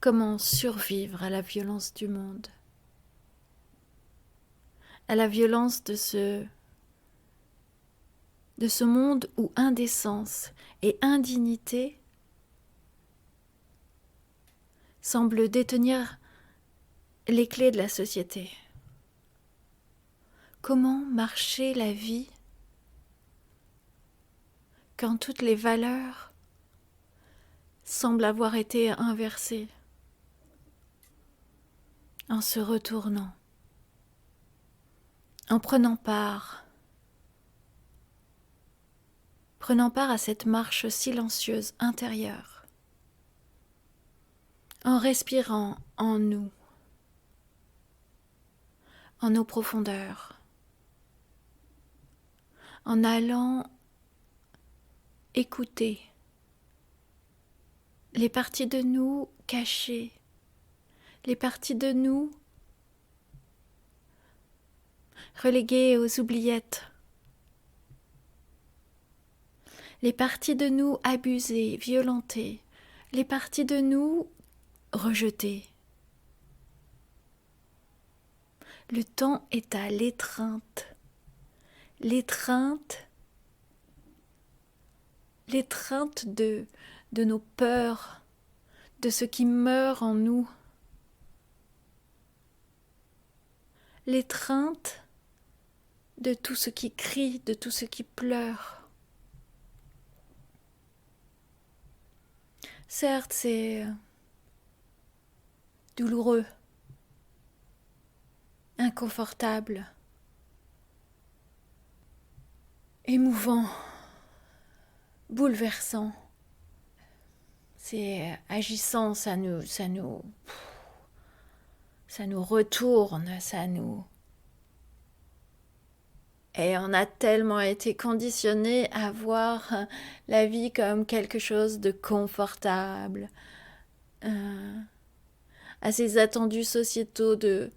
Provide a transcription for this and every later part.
Comment survivre à la violence du monde, à la violence de ce monde où indécence et indignité semblent détenir les clés de la société. Comment marcher la vie quand toutes les valeurs semblent avoir été inversées, en se retournant, en prenant part à cette marche silencieuse intérieure, en respirant en nous, en nos profondeurs, en allant écouter les parties de nous cachées, les parties de nous reléguées aux oubliettes, les parties de nous abusées, violentées, les parties de nous rejetées. Le temps est à l'étreinte. L'étreinte de nos peurs, de ce qui meurt en nous. L'étreinte de tout ce qui crie, de tout ce qui pleure. Certes, c'est douloureux, inconfortable, émouvant, bouleversant. C'est agissant, ça nous retourne, Et on a tellement été conditionnés à voir la vie comme quelque chose de confortable, à ces attendus sociétaux de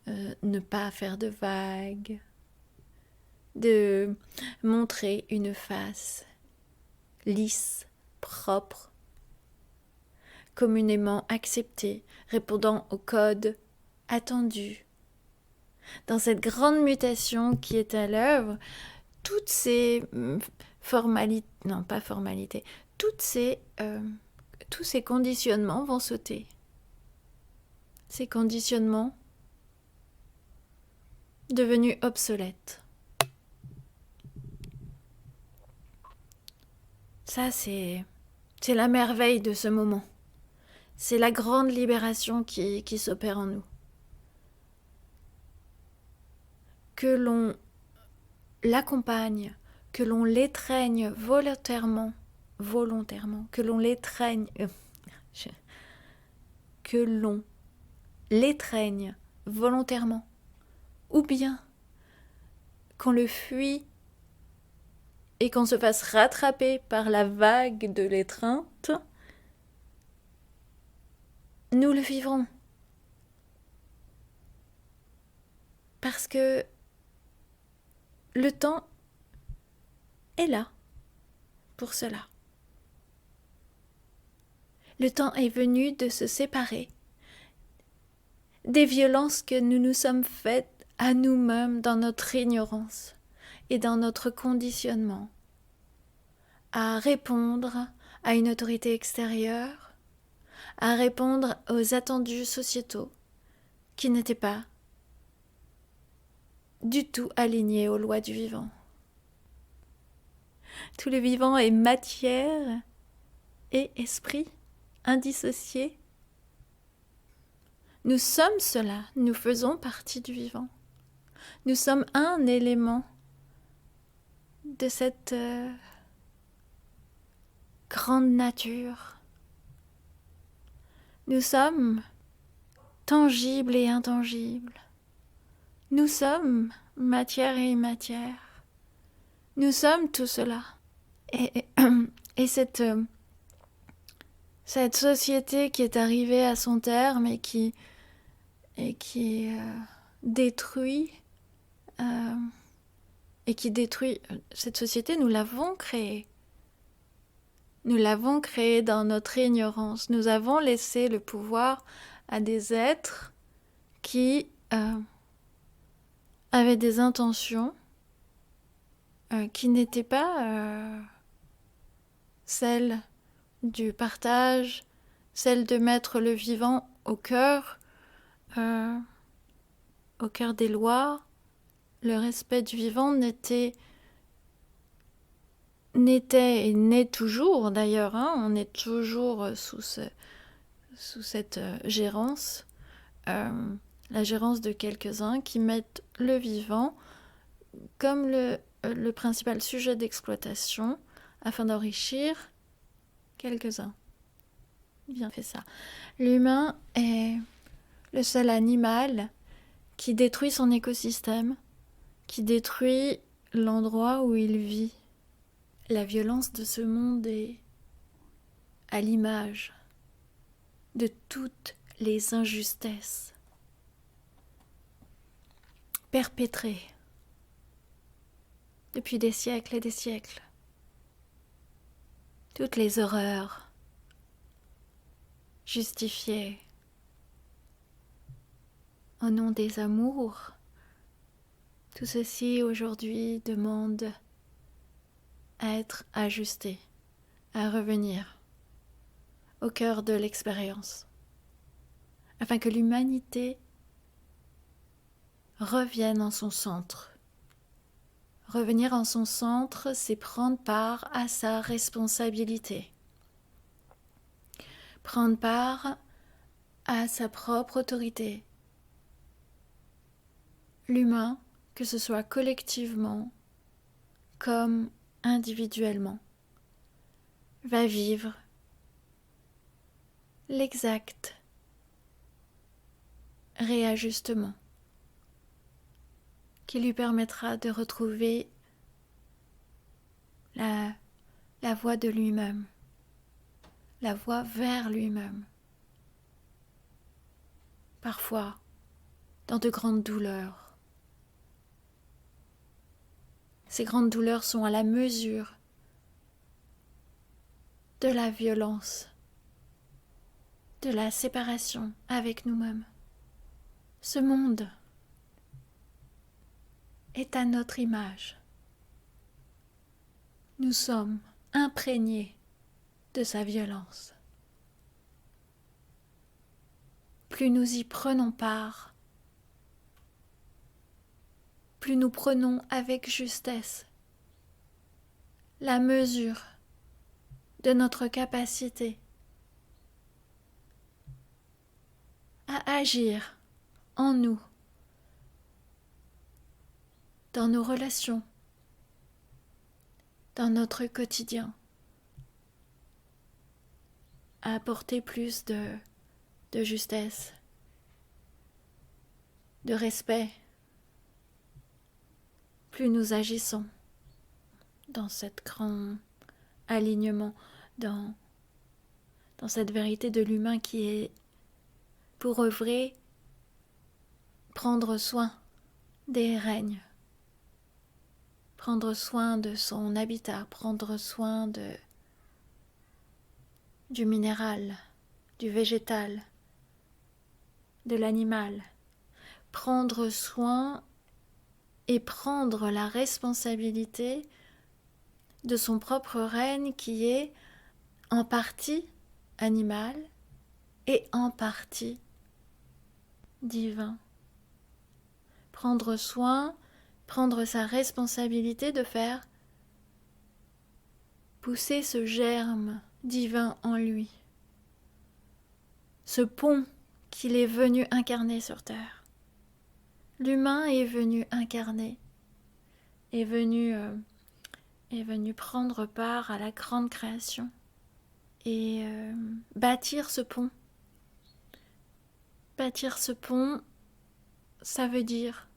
ne pas faire de vagues, de montrer une face lisse, propre, communément acceptée, répondant au code attendu. Dans cette grande mutation qui est à l'œuvre, toutes ces tous ces conditionnements vont sauter. Ces conditionnements devenus obsolètes. Ça, c'est la merveille de ce moment. C'est la grande libération qui s'opère en nous. Que l'on l'accompagne, que l'on l'étreigne volontairement, que l'on l'étreigne, que l'on l'étreigne volontairement, ou bien qu'on le fuit et qu'on se fasse rattraper par la vague de l'étreinte, nous le vivrons. Parce que le temps est là pour cela. Le temps est venu de se séparer des violences que nous nous sommes faites à nous-mêmes dans notre ignorance et dans notre conditionnement, à répondre à une autorité extérieure, à répondre aux attendus sociétaux qui n'étaient pas du tout alignés aux lois du vivant. Tout le vivant est matière et esprit, indissociés. Nous sommes cela, nous faisons partie du vivant. Nous sommes un élément de cette grande nature. Nous sommes tangibles et intangibles. Nous sommes matière et immatière. Nous sommes tout cela. Et cette société qui est arrivée à son terme et qui détruit cette société, nous l'avons créée. Nous l'avons créé dans notre ignorance. Nous avons laissé le pouvoir à des êtres qui avaient des intentions qui n'étaient pas celles du partage, celles de mettre le vivant au cœur des lois. Le respect du vivant n'était et n'est toujours d'ailleurs, on est toujours sous cette gérance, la gérance de quelques-uns qui mettent le vivant comme le principal sujet d'exploitation afin d'enrichir quelques-uns. Bien fait ça. L'humain est le seul animal qui détruit son écosystème, qui détruit l'endroit où il vit. La violence de ce monde est à l'image de toutes les injustices perpétrées depuis des siècles et des siècles. Toutes les horreurs justifiées au nom des amours. Tout ceci aujourd'hui demande à être ajusté, à revenir au cœur de l'expérience, afin que l'humanité revienne en son centre. Revenir en son centre, c'est prendre part à sa responsabilité, prendre part à sa propre autorité. L'humain, que ce soit collectivement comme individuellement, va vivre l'exact réajustement qui lui permettra de retrouver la voie de lui-même, la voie vers lui-même. Parfois, dans de grandes douleurs. Ces grandes douleurs sont à la mesure de la violence, de la séparation avec nous-mêmes. Ce monde est à notre image. Nous sommes imprégnés de sa violence. Plus nous y prenons part, plus nous prenons avec justesse la mesure de notre capacité à agir en nous, dans nos relations, dans notre quotidien, à apporter plus de justesse, de respect. Plus nous agissons dans cet grand alignement, dans cette vérité de l'humain qui est, pour œuvrer, prendre soin des règnes, prendre soin de son habitat, prendre soin du minéral, du végétal, de l'animal, prendre soin et prendre la responsabilité de son propre règne qui est en partie animal et en partie divin. Prendre soin, prendre sa responsabilité de faire pousser ce germe divin en lui, ce pont qu'il est venu incarner sur terre. L'humain est venu incarner, est venu prendre part à la grande création et bâtir ce pont. Bâtir ce pont, ça veut dire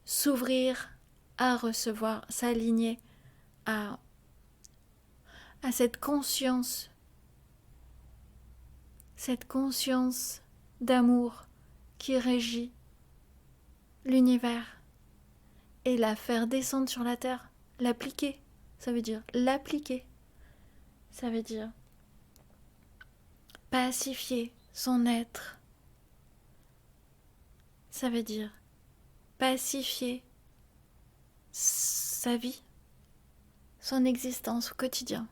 s'ouvrir à recevoir, s'aligner à cette conscience d'amour qui régit l'univers et la faire descendre sur la terre, l'appliquer, ça veut dire l'appliquer Ça veut dire pacifier son être. Ça veut dire pacifier sa vie, son existence au quotidien,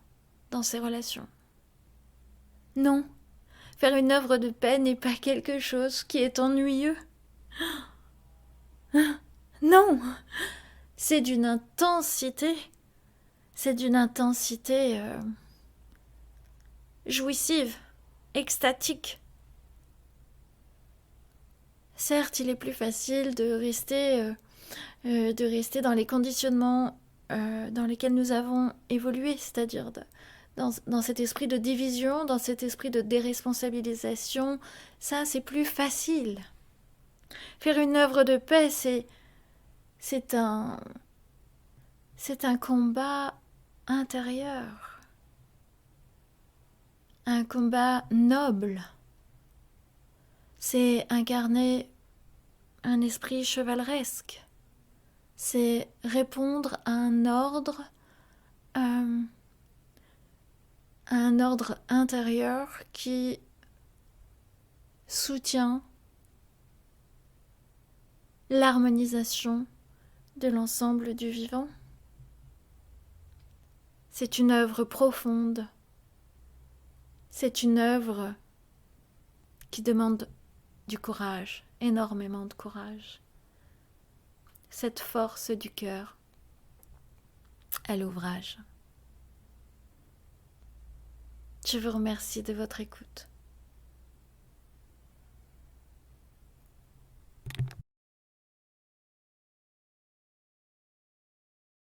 dans ses relations. Non, faire une œuvre de paix n'est pas quelque chose qui est ennuyeux. Non, c'est d'une intensité. C'est d'une intensité jouissive, extatique. Certes, il est plus facile de rester dans les conditionnements dans lesquels nous avons évolué, c'est-à-dire dans cet esprit de division, dans cet esprit de déresponsabilisation. Ça, c'est plus facile. Faire une œuvre de paix, c'est un combat intérieur, un combat noble. C'est incarner un esprit chevaleresque. C'est répondre à un ordre intérieur qui soutient l'harmonisation de l'ensemble du vivant. C'est une œuvre profonde. C'est une œuvre qui demande du courage, énormément de courage. Cette force du cœur à l'ouvrage. Je vous remercie de votre écoute.